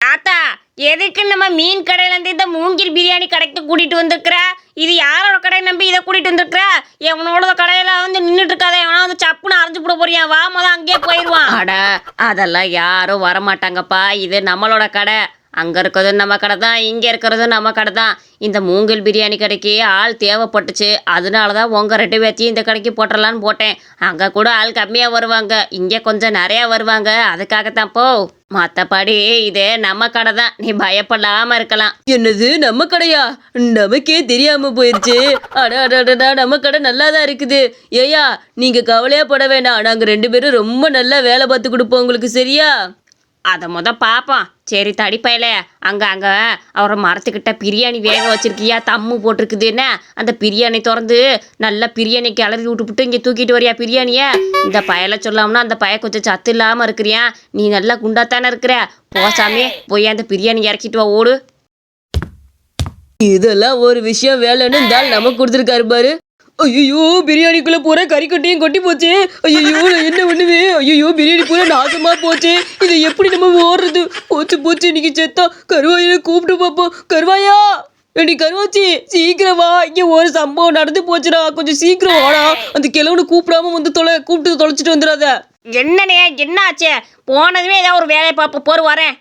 தாத்தா எதுக்கு நம்ம மீன் கடையிலேருந்து இந்த மூங்கில் பிரியாணி கடைக்கு கூட்டிகிட்டு வந்திருக்கிற? இது யாரோட கடை நம்பி இதை கூட்டிகிட்டு வந்திருக்கிற? எவனோட கடையில் வந்து நின்றுட்டு இருக்காத, எவனா வந்து சப்புன்னு அரைஞ்சு போட போறியா? வா மொதல் அங்கேயே போயிடுவான். அட அதெல்லாம் யாரும் வரமாட்டாங்கப்பா, இது நம்மளோட கடை. அங்கே இருக்கிறதும் நம்ம கடை தான், இங்கே இருக்கிறதும் நம்ம கடை தான். இந்த மூங்கில் பிரியாணி கடைக்கு ஆள் தேவைப்பட்டுச்சு, அதனால தான் உங்கள் 2 பேர்த்தையும் இந்த கடைக்கு போட்டுடலான்னு போட்டேன். அங்கே கூட ஆள் கம்மியாக வருவாங்க, இங்கே கொஞ்சம் நிறையா வருவாங்க, அதுக்காகத்தான் போ. மற்றபடி இது நம்ம கடை தான், நீ பயப்படாமல் இருக்கலாம். என்னது நம்ம கடையா? நமக்கே தெரியாமல் போயிடுச்சு. அடடா, நம்ம கடை நல்லா தான் இருக்குது. ஏயா நீங்கள் கவலையே பட வேண்டாம், நாங்கள் 2 பேரும் ரொம்ப நல்லா வேலை பார்த்து கொடுப்போம் உங்களுக்கு, சரியா? அதை பார்ப்போம். சரி தடிப்பையில அங்கே அவரை மரத்துக்கிட்ட பிரியாணி வேக வச்சிருக்கியா, தம்மு போட்டிருக்குது என்ன? அந்த பிரியாணி திறந்து நல்லா பிரியாணி கிளறி விட்டுப்புட்டு இங்கே தூக்கிட்டு வரியா பிரியாணியை? இந்த பயலை சொல்லாம்னா அந்த பய கொஞ்சம் சத்து இல்லாமல் இருக்கிறியா, நீ நல்லா குண்டாத்தானே இருக்கிற. போசாமே போய் அந்த பிரியாணி இறக்கிட்டு வா, ஓடு. இதெல்லாம் ஒரு விஷயம் வேலைன்னு இருந்தால் நமக்கு கொடுத்துருக்காரு பாரு. ஐயோ, பிரியாணிக்குள்ளே பூரா கறிக்கட்டையும் கொட்டி போச்சு. ஐயோ, என்ன பண்ணுவேன்? ஐயோ, பிரியாணி பூரா நாசமாக போச்சு. இதை எப்படி நம்ம ஓடுறது? போச்சு இன்னைக்கு செத்தா. கருவாயை கூப்பிட்டு பார்ப்போம். கருவாயா, நீ கருவாச்சி சீக்கிரமா, இங்கே ஒரு சம்பவம் நடந்து போச்சுடா, கொஞ்சம் சீக்கிரம் வாடா. அந்த கிழவனு கூப்பிடாம வந்து கூப்பிட்டு தொலைச்சிட்டு வந்துடாத. என்னண்ணே என்ன ஆச்சு? போனதுமே ஏதாவது ஒரு வேலையை பார்ப்போம், போர் வரேன்.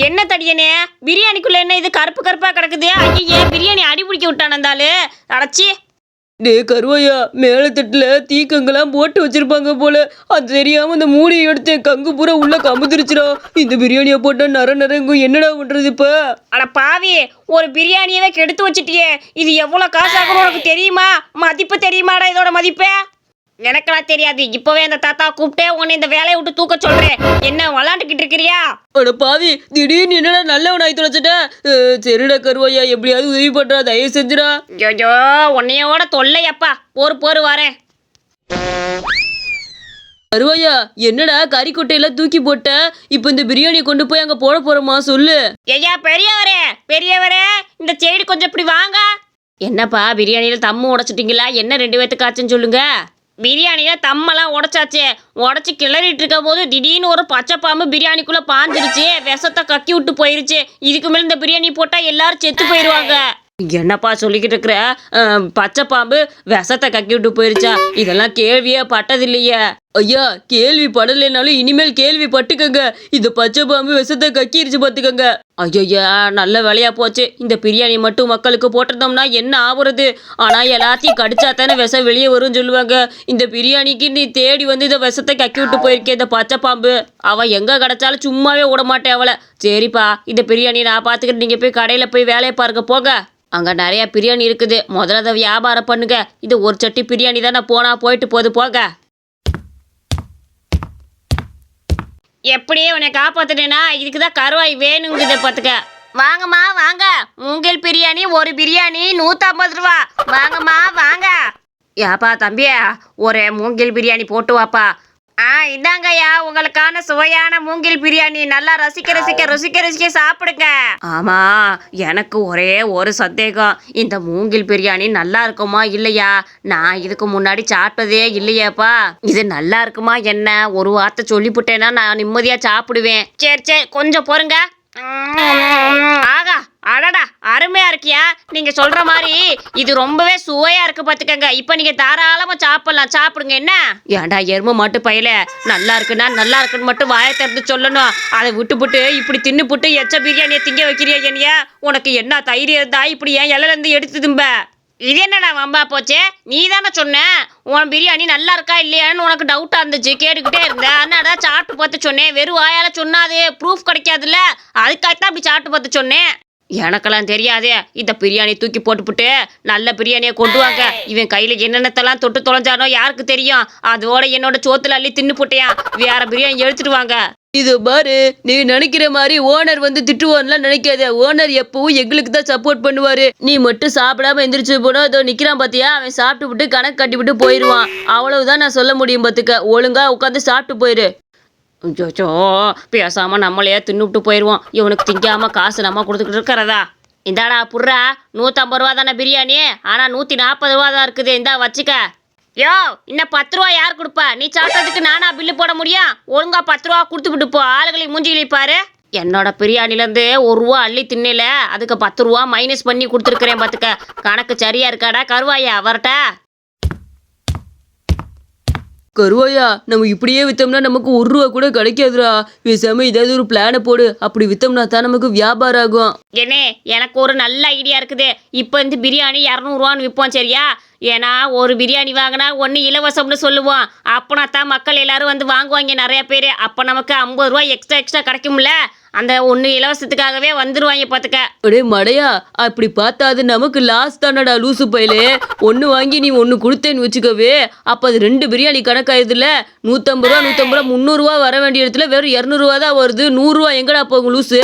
என்ன தடியனே, பிரியாணிக்குள்ள என்ன இது கருப்பு கருப்பா கிடக்குது? ஐயே, பிரியாணி அடி பிடிக்க விட்டானந்தாலு அடைச்சி. டே கருவாயா, மேலே தட்டில் தீக்கங்கெல்லாம் போட்டு வச்சிருப்பாங்க போல, அது தெரியாம இந்த மூடியை எடுத்தேன், கங்கு பூரா உள்ள கமுதிருச்சுடா. இந்த பிரியாணியை போட்டா நரங்கும், என்னடா பண்றது இப்ப? அட பாவி, ஒரு பிரியாணியவே கெடுத்து வச்சுட்டியே. இது எவ்வளோ காசு ஆகணும் உனக்கு தெரியுமா? மதிப்பு தெரியுமாடா இதோட மதிப்பே? எனக்கெல்லாம் தெரியாது. இப்பவே அந்த தாத்தா கூப்பிட்டே உன்னை இந்த வேலையை விட்டு தூக்க சொல்றேன். என்ன விளாண்டுக்கிட்டு இருக்கிறியா? அட பாவி, திடீர்னு என்னடா நல்லவன் ஆகி தொலைச்சிட்டேன். சரிடா கருவாயா, எப்படியாவது உதவி பண்றா, தயவு செஞ்சுடா. ஐயோ, உன்னையோட தொல்லையப்பா. போர் வரேன். கருவாயா, என்னடா கறிக்கொட்டையெல்லாம் தூக்கி போட்ட? இப்போ இந்த பிரியாணியை கொண்டு போய் அங்கே போட போறோமா, சொல்லு. ஐயா பெரியவரே, இந்த சைடு கொஞ்சம் இப்படி வாங்க. என்னப்பா, பிரியாணியில் தம்மு உடைச்சிட்டிங்களா? என்ன 2 பேத்துக்கு ஆச்சுன்னு சொல்லுங்க. பிரியாணியில் தம்மெல்லாம் உடச்சி கிளறிட்டு இருக்க போது திடீர்னு ஒரு பச்சை பாம்பு பிரியாணிக்குள்ளே பாஞ்சிருச்சு, விஷத்தை கக்கி விட்டு போயிருச்சு. இதுக்கு மேலே இந்த பிரியாணி போட்டால் எல்லாரும் செத்து போயிடுவாங்க. என்னப்பா சொல்லிக்கிட்டு இருக்கிற? பச்சை பாம்பு விஷத்தை கக்கி விட்டு போயிருச்சா? இதெல்லாம் கேள்வியே பட்டதில்லையே. ஐயா, கேள்வி படலைனாலும் இனிமேல் கேள்வி பட்டுக்கங்க. இந்த பச்சை பாம்பு விஷத்தை கக்கிருச்சு பார்த்துக்கங்க. ஐயா, நல்ல வேலையா போச்சு. இந்த பிரியாணி மட்டும் மக்களுக்கு போட்டிருந்தோம்னா என்ன ஆகுறது? ஆனால் எல்லாத்தையும் கடிச்சா தானே விஷம் வெளியே வரும்னு சொல்லுவாங்க. இந்த பிரியாணிக்கு நீ தேடி வந்து இந்த விஷத்தை கக்கி விட்டு போயிருக்கேன் இந்த பச்சை பாம்பு. அவன் எங்கே கிடச்சாலும் சும்மாவே விட மாட்டேன் அவளை. சரிப்பா, இந்த பிரியாணி நான் பார்த்துக்கிட்டு நீங்கள் போய் கடையில் போய் வேலையை பாருங்க போங்க. அங்கே நிறைய பிரியாணி இருக்குது, முதல்ல அதை வியாபாரம் பண்ணுங்க. இது ஒரு சட்டி பிரியாணி தானே, போயிட்டு போக. எப்படியே உன்னை காப்பாத்துட்டேனா? இதுக்கு தான் கருவாய் வேணுங்குது பார்த்துக்க. வாங்கம்மா வாங்க, மூங்கில் பிரியாணி ஒரு பிரியாணி 150 ரூபா. வாங்கம்மா வாங்க. ஏப்பா தம்பியா, ஒரு மூங்கில் பிரியாணி போட்டு வாப்பா. இந்தாங்கய்யா உங்களுக்கான சுவையான மூங்கில் பிரியாணி. நல்லா ருசிக்க சாப்பிடுங்க. ஆமா, எனக்கு ஒரே ஒரு சந்தேகம், இந்த மூங்கில் பிரியாணி நல்லா இருக்குமா இல்லையா? நான் இதுக்கு முன்னாடி சாப்பிட்டதே இல்லையாப்பா. இது நல்லா இருக்குமா என்ன? ஒரு வார்த்தை சொல்லிவிட்டேன்னா நான் நிம்மதியா சாப்பிடுவேன். சரி கொஞ்சம் பொறுங்க. ஆகா, அடடா, அருமையா இருக்கியா? நீங்க சொல்ற மாதிரி இது ரொம்பவே சுவையா இருக்கு பாத்துக்கங்க. இப்ப நீங்க தாராளமா சாப்பிடுங்க. என்ன ஏண்டா எரும மாட்டு பையில, நல்லா இருக்குன்னு மட்டும் வாயை திறந்து சொல்லணும். அதை விட்டுப்புட்டு இப்படி தின்னுப்புட்டு எச்ச பிரியாணியை திங்க வைக்கிறியா? என்னையா உனக்கு என்ன தைரியம் இருந்தா இப்படி ஏன் இலையில இருந்து எடுத்து திம்ப? இது என்னடா வம்பா போச்சே? நீ தானே சொன்ன உன் பிரியாணி நல்லா இருக்கா இல்லையான்னு உனக்கு டவுட்டாக இருந்துச்சு, கேட்டுக்கிட்டே இருந்தேன். அதனால சாப்பிட்டு பார்த்து சொன்னேன். வெறும் வாயால சொன்னாது ப்ரூஃப் கிடைக்காதுல்ல, அதுக்காகத்தான் அப்படி சாப்பிட்டு பார்த்து சொன்னேன். எனக்கெல்லாம் தெரியாதே. இந்த பிரியாணி தூக்கி போட்டுப்புட்டு நல்ல பிரியாணியை கொண்டு வாங்க. இவன் கையில் என்னென்னத்தெல்லாம் தொட்டு தொலைஞ்சானோ யாருக்கு தெரியும்? அதோட என்னோட சோத்துல அள்ளி தின்னு போட்டேன். வேற பிரியாணி எடுத்துட்டு வாங்க. இது பாரு, நீ நினைக்கிற மாதிரி ஓனர் வந்து திட்டுவான்லாம் நினைக்காத. ஓனர் எப்பவும் எங்களுக்கு தான் சப்போர்ட் பண்ணுவாரு. நீ மட்டும் சாப்பிடாம எந்திரிச்சு போனா அதோ நிக்கிறான் பாத்தியா, அவன் சாப்பிட்டு விட்டு கணக்கு கட்டி விட்டு போயிடுவான். அவ்வளவுதான் நான் சொல்ல முடியும் பாத்துக்க. ஒழுங்கா உட்காந்து சாப்பிட்டு போயிரு. ஜோச்சோ, பேசாம நம்மளையே தின்னுவிட்டு போயிடுவோம். இவனுக்கு திங்காம காசு நம்ம கொடுத்துக்கிட்டு இருக்கிறதா? இந்தாடா புர்ரா, 150 ரூபா தானே பிரியாணி, ஆனால் 140 ரூபா தான் இருக்குது. இந்தா வச்சுக்க. யோ இன்னும் 10 ரூபா யார் கொடுப்பா? நீ சாப்பிட்டதுக்கு நானா பில்லு போட முடியும்? ஒழுங்கா 10 ரூபா கொடுத்து விட்டு போ. ஆளுகளை மூஞ்சிகளை பாரு. என்னோட பிரியாணிலேருந்து 1 ரூபா அள்ளி தின்னல, அதுக்கு 10 ரூபா மைனஸ் பண்ணி கொடுத்துருக்குறேன் பார்த்துக்க. கணக்கு சரியா இருக்காடா கருவாயா? வரட்டா? கருவாயா, நம்ம இப்படியே வித்தோம்னா நமக்கு 1 ரூபா கூட கிடைக்காதுடா. பேசாம ஏதாவது ஒரு பிளானை போடு. அப்படி வித்தோம்னா தான் நமக்கு வியாபாரம் ஆகும். ஏனே எனக்கு ஒரு நல்ல ஐடியா இருக்குது. இப்போ இந்த பிரியாணி 200 விற்போம் சரியா? ஏன்னா ஒரு பிரியாணி வாங்கினா 1 இலவசம்னு சொல்லுவோம். அப்போனா தான் மக்கள் எல்லாரும் வந்து வாங்குவாங்க நிறைய பேர். அப்போ நமக்கு 50 ரூபா எக்ஸ்ட்ரா கிடைக்கும்ல. அந்த 1 இலவசத்துக்காகவே வந்துருவாங்க பார்த்துக்க. அடே மடையா, அப்படி பார்த்தா அது நமக்கு லாஸ் தானடா லூசு பையலே. 1 வாங்கி நீ 1 கொடுத்தேன்னு வச்சுக்கவே, அப்போ அது 2 பிரியாணி கணக்காயிருதுல. 150 ரூபா 300 ரூபா வர வேண்டிய இடத்துல வெறும் 200 ரூபா தான் வருது. 100 ரூபா எங்கடா போகும் லூசு?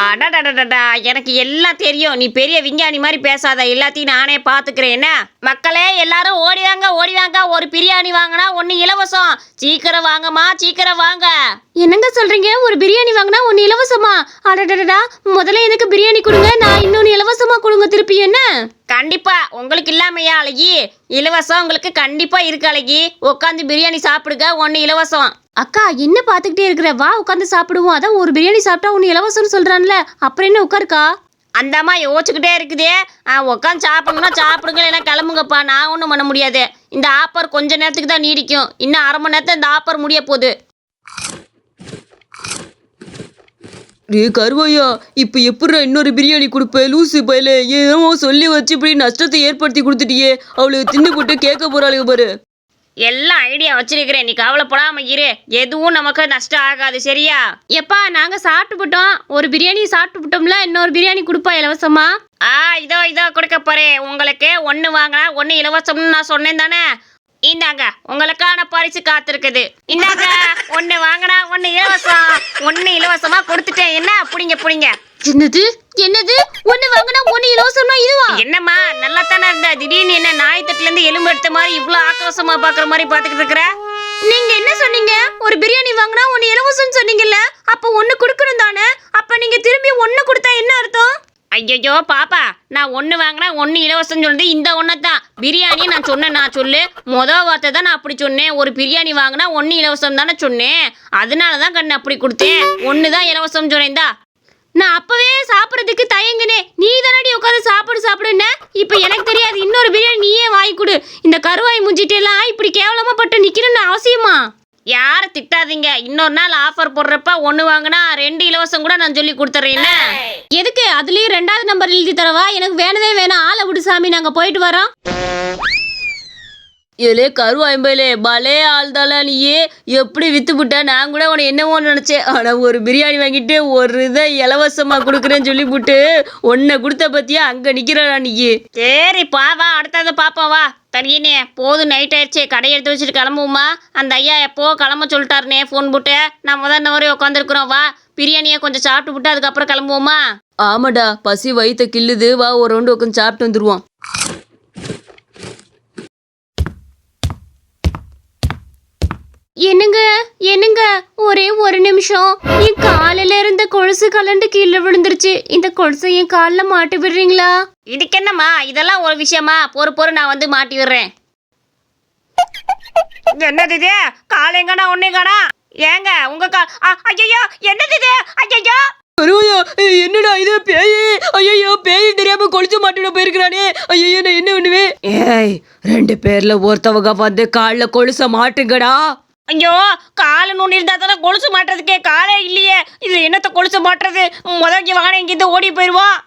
அடடடடா, எனக்கு எல்லாம் தெரியும். நீ பெரிய விஞ்ஞானி மாதிரி பேசாத. எல்லாத்தையும் நானே பார்த்துக்கிறேன். என்ன மக்களே எல்லாரும் ஓடிவாங்க ஓடிவாங்க. ஒரு பிரியாணி வாங்கினா 1 இலவசம். சீக்கிரம் வாங்கம்மா, சீக்கிரம் வாங்க. என்னங்க சொல்றீங்க? ஒரு பிரியாணி வாங்கினா 1 இலவசமா? அடடடா, முதல்ல எனக்கு பிரியாணி கொடுங்க, நான் இன்னொன்னு இலவசமா கொடுங்க திருப்பி. என்ன? கண்டிப்பா உங்களுக்கு இல்லாமையா அழகி? இலவசம் உங்களுக்கு கண்டிப்பா இருக்கு அழகி. உட்காந்து பிரியாணி சாப்பிடுங்க, 1 இலவசம். அக்கா என்ன பார்த்துக்கிட்டே இருக்கிற? வா உட்காந்து சாப்பிடுவோம். அதான் ஒரு பிரியாணி சாப்பிட்டா 1 இலவசம்னு சொல்றான்ல, அப்புறம் என்ன உட்காருக்கா? அந்த அம்மா யோசிச்சுக்கிட்டே இருக்குதே. உட்காந்து சாப்பிடணும்னா சாப்பிடுங்க, இல்லைன்னா கிளம்புங்கப்பா. நான் ஒன்றும் பண்ண முடியாது. இந்த ஆஃபர் கொஞ்ச நேரத்துக்கு தான் நீடிக்கும். இன்னும் 1/2 மணி நேரத்தில் இந்த ஆஃபர் முடிய போகுது. டே கருவாயா, இப்போ எப்படிடா இன்னொரு பிரியாணி கொடுப்ப லூசு பையலே? ஏதோ சொல்லி வச்சு இப்படி நஷ்டத்தை ஏற்படுத்தி கொடுத்துட்டியே. அவளுக்கு தின்னு போட்டு கேட்க போறாளுங்க பாரு. எல்லாம் ஐடியா வச்சிருக்கிறேன், நீ கவலைப்படாம இரு. எதுவும் நமக்கு நஷ்டம் ஆகாது சரியா? எப்பா நாங்க சாப்பிட்டு விட்டோம். ஒரு பிரியாணி சாப்பிட்டு விட்டோம்ல, இன்னொரு பிரியாணி கொடுப்பா இலவசமா? இதோ கொடுக்க போறேன். உங்களுக்கு 1 வாங்கினா 1 இலவசம்னு நான் சொன்னேன் தானே? இந்தாங்க உங்களுக்கான பரிசு காத்திருக்குது. இந்தாங்க 1 வாங்கினா 1 இலவசம். 1 இலவசமா கொடுத்துட்டேன். என்ன புடிங்க. என்னது 1 வாங்கினா 1 இலவசம்னா இதுவா? என்னம்மா நல்லா தானே இருந்த, திடீர்னு என்ன நாயத்தட்டுல இருந்து எலும்பு எடுத்த மாதிரி இவ்வளவு ஆக்ரோஷமா பாக்குற மாதிரி பாத்துக்கிட்டு இருக்கிற? நீங்க என்ன சொன்னீங்க? ஒரு பிரியாணி வாங்கினா 1 இலவசம்னு சொன்னீங்கல்ல, அப்ப 1 கொடுக்கணும் தானே? அப்ப நீங்க திரும்பி 1 கொடுத்தா என்ன அர்த்தம்? ஐயோ பாப்பா, நான் 1 வாங்கினா 1 இலவசம் சொன்னது இந்த 1 தான். பிரியாணி நான் சொல்லு. மொதல் வார்த்தை தான் நான் அப்படி சொன்னேன். ஒரு பிரியாணி வாங்கினா 1 இலவசம் தானே சொன்னேன். அதனால தான் கண்ணு அப்படி கொடுத்தேன். 1 தான் இலவசம் சொன்னேன்டா. நான் அப்பவே சாப்பிட்றதுக்கு தயங்குனே. நீ தானடி உட்காந்து சாப்பிடுன்னு. இப்போ எனக்கு தெரியாது. இன்னொரு பிரியாணி நீயே வாங்கி கொடு. இந்த கருவாய் முஞ்சிட்டெல்லாம் இப்படி கேவலமா பட்டு நிக்கணும்னு அவசியமா? யாரை திட்டாதீங்க. இன்னொரு நாள் ஆஃபர் போடுறப்ப 1 வாங்கினா 2 இலவசம் கூட நான் சொல்லி கொடுத்துறேன். எதுக்கு? அதுலயும் 2வது நம்பர் எழுதி தரவா? எனக்கு வேணவே வேணாம். ஆளை விடு சாமி, நாங்க போயிட்டு வரோம். ஏலே கருவாயம்பையிலே, பலே ஆள் தானே நீயே. எப்படி வித்து விட்ட? நான் கூட உன என்னவோ நினைச்சேன். ஆனா ஒரு பிரியாணி வாங்கிட்டு ஒரு இதை இலவசமா கொடுக்குறேன்னு சொல்லி விட்டு 1 கொடுத்த பத்தியா அங்க நிக்கிறடா நீயே. சரி பாவா, அடுத்தது பாப்பா வா. தனியனே போதும், நைட் ஆயிடுச்சு. கடையை எடுத்து வச்சுட்டு கிளம்புவோமா? அந்த ஐயா எப்போ கிளம்ப சொல்லிட்டாருனே ஃபோன் போட்டு. நம்ம தான் இன்ன வரையும் உட்காந்துருக்குறோம். வா பிரியாணியை கொஞ்சம் சாப்பிட்டு விட்டு அதுக்கப்புறம் கிளம்புவோமா? ஆமாடா, பசி வயிற்ற கில்லுது. வா ஒரு ரவுண்டு உட்காந்து சாப்பிட்டு வந்துருவோம். என்னங்க ஒரே 1 நிமிஷம். என் காலில இருந்த கொலுசு கலண்டு கீழே விழுந்துருச்சு. இந்த கொலுசை என் காலில் மாட்டி விடுறீங்களா? இதுக்கு என்னம்மா, இதெல்லாம் ஒரு விஷயமா? பொறு நான் வந்து மாட்டி விடுறேன். என்னது இது? காலைங்கண்ணா ஒன்னேங்கண்ணா. ஏங்க உங்க ஐயோ என்னது இது? ஐயோ கருவாயா, என்னடா இது? பேய்! ஐயோ பேய் தெரியாம கொளுத்து மாட்டிட போயிருக்கிறானே. ஐயோ நான் என்ன பண்ணுவேன்? ஏய், 2 பேர்ல ஒருத்தவங்க வந்து காலில் கொலுச மாட்டுங்கடா. ஐயோ காலை நுண்ணி இருந்தா தானே கொலுசு மாட்டுறதுக்கே காலே இல்லையே. இது என்னத்த கொலுசு மாட்டுறது? முதல்ல வாங்க, இங்கிருந்து ஓடி போயிடுவோம்.